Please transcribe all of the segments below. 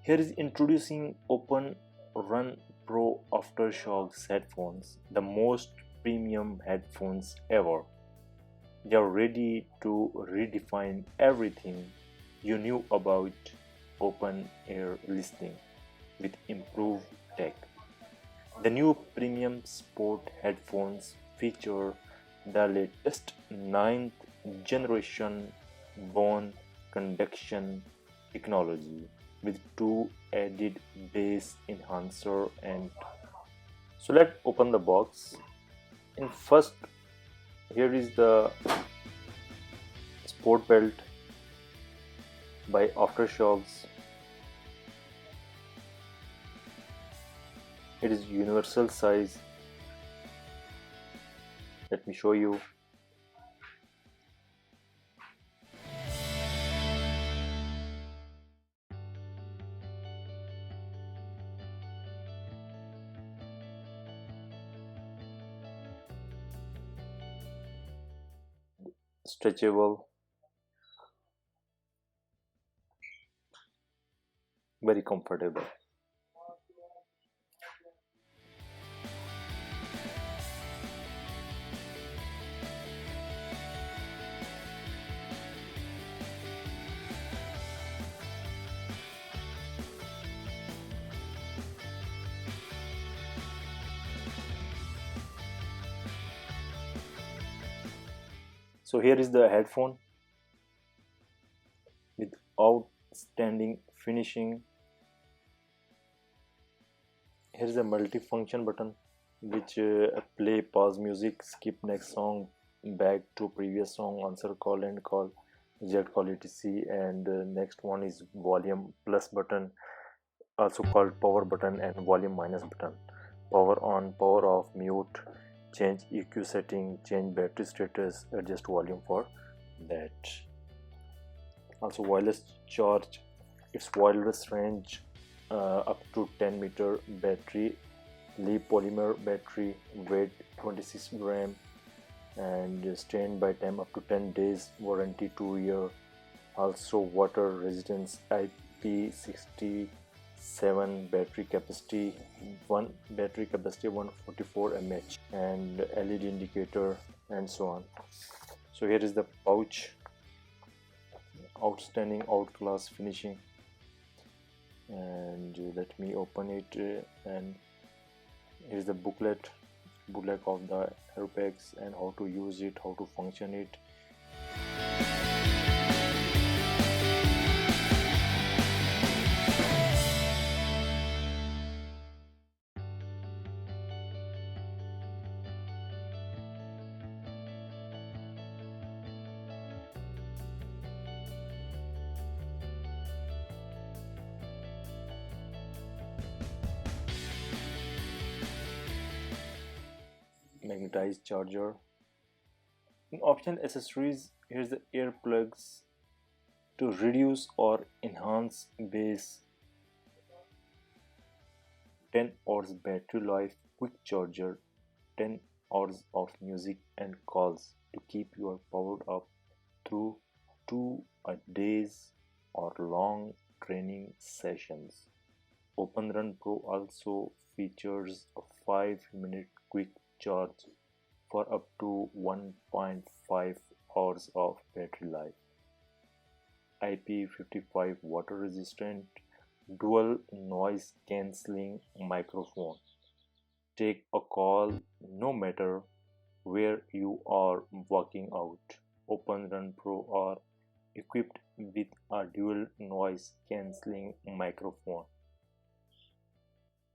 Here is introducing Open Run Pro Aftershokz headphones, the most premium headphones ever. They are ready to redefine everything you knew about open air listening with improved tech. The new premium sport headphones feature the latest ninth generation bone conduction technology with two added bass enhancer. And so let's open the box. In first, here is the sport belt by Aftershokz. It is universal size. Let me show you. Stretchable, very comfortable. So here is the headphone with outstanding finishing. Here is a multi-function button which play, pause music, skip next song, back to previous song, answer call, end call, eject call, etc. And next one is volume plus button, also called power button, and volume minus button. Power on, power off, mute, change EQ setting, change battery status, adjust volume for that. Also wireless charge. Its wireless range up to 10 meter, battery lead polymer battery, weight 26 gram, and stand by time up to 10 days, warranty 2 year. Also water resistance, IP67, battery capacity 144 mAh, and LED indicator, and so on. So here is the pouch, outstanding outclass finishing. And let me open it, and here's the booklet of the AirPads and how to use it, how to function it. Magnetized charger. In optional accessories, here's the earplugs to reduce or enhance bass, 10 hours battery life, quick charger, 10 hours of music and calls to keep you powered up through 2 days or long training sessions. Open Run Pro also features a 5-minute quick charge for up to 1.5 hours of battery life. IP55 water resistant, dual noise cancelling microphone. Take a call no matter where you are working out. Open Run Pro are equipped with a dual noise cancelling microphone.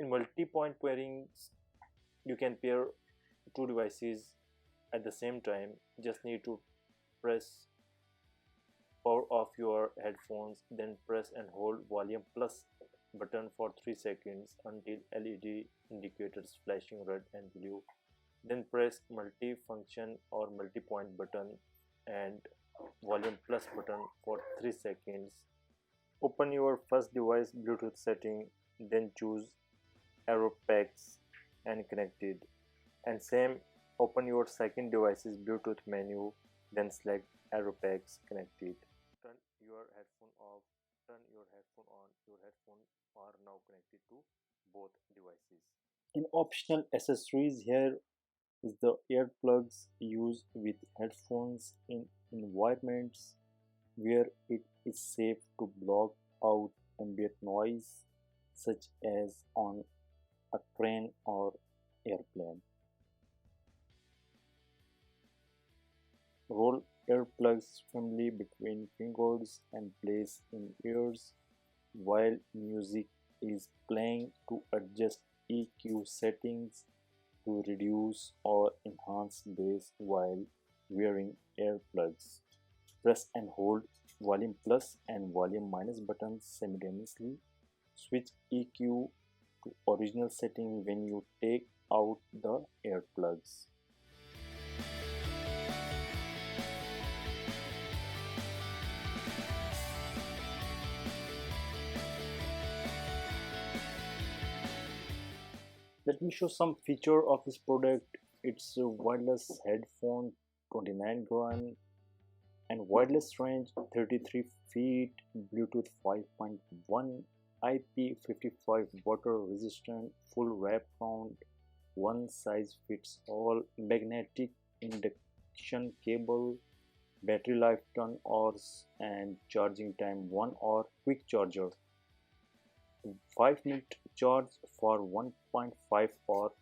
In multi-point pairings, you can pair two devices at the same time. Just need to press power off your headphones, then press and hold volume plus button for 3 seconds until LED indicators flashing red and blue. Then press multi-function or multi-point button and volume plus button for 3 seconds. Open your first device Bluetooth setting, then choose AirPads and connected, and same open your second device's Bluetooth menu, then select AirPads connected. Turn your headphone off turn your headphone on, your headphones are now connected to both devices. An optional accessories here is the earplugs used with headphones in environments where it is safe to block out ambient noise, such as on a train or airplane. Roll earplugs firmly between fingers and place in ears while music is playing to adjust EQ settings to reduce or enhance bass while wearing earplugs. Press and hold volume plus and volume minus buttons simultaneously. Switch EQ to original setting when you take out the earplugs. Let me show some feature of this product. It's a wireless headphone, 29 gram, and wireless range 33 feet, Bluetooth 5.1, IP55 water resistant, full wrap mount, one size fits all, magnetic induction cable, battery life 10 hours, and charging time 1 hour, quick charger. 5-minute charge for 1.5 hour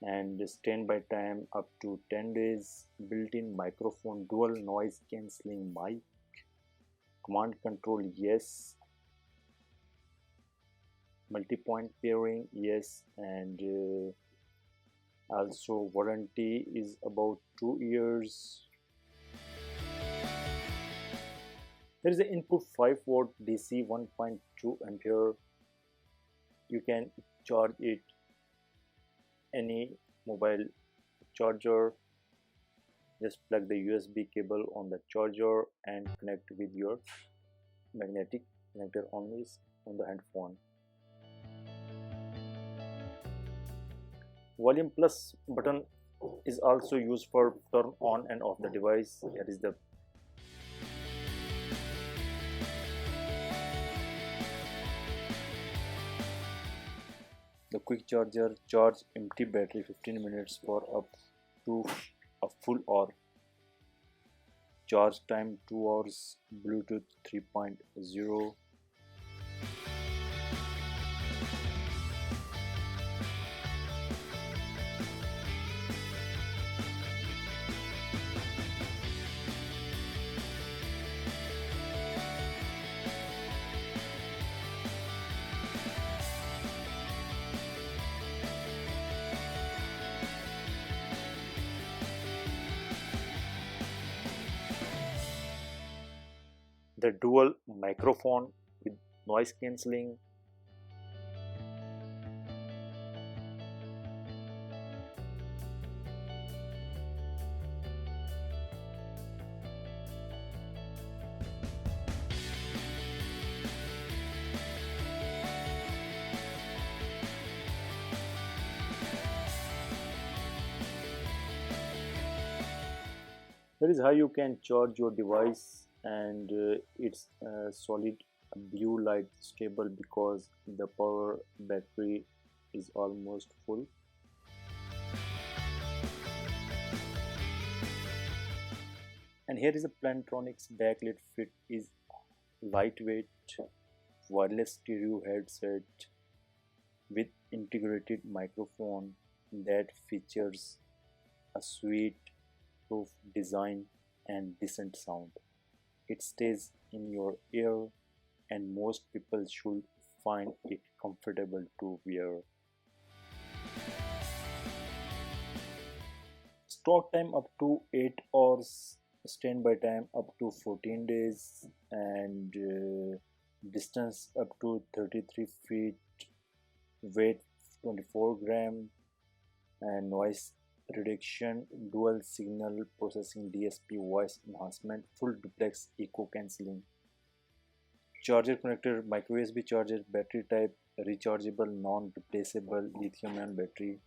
and standby time up to 10 days. Built-in microphone, dual noise cancelling mic, command control yes, multi-point pairing yes, and also warranty is about 2 years. There is an input 5-volt DC 1.2 ampere. You can charge it any mobile charger. Just plug the USB cable on the charger and connect with your magnetic connector on the headphone. Volume plus button is also used for turn on and off the device. Here is the quick charger. Charge empty battery 15 minutes for up to a full hour. Charge time 2 hours. Bluetooth 3.0. The dual microphone with noise cancelling. That is how you can charge your device, and it's solid blue light stable because the power battery is almost full. And here is a Plantronics BackBeat Fit is lightweight wireless stereo headset with integrated microphone that features a sweet proof design and decent sound. It stays in your ear and most people should find it comfortable to wear. Stock time up to 8 hours, standby time up to 14 days, and distance up to 33 feet, weight 24 gram, and noise reduction, dual signal processing DSP voice enhancement, full duplex echo cancelling. Charger connector, micro USB charger, battery type rechargeable non replaceable lithium ion battery.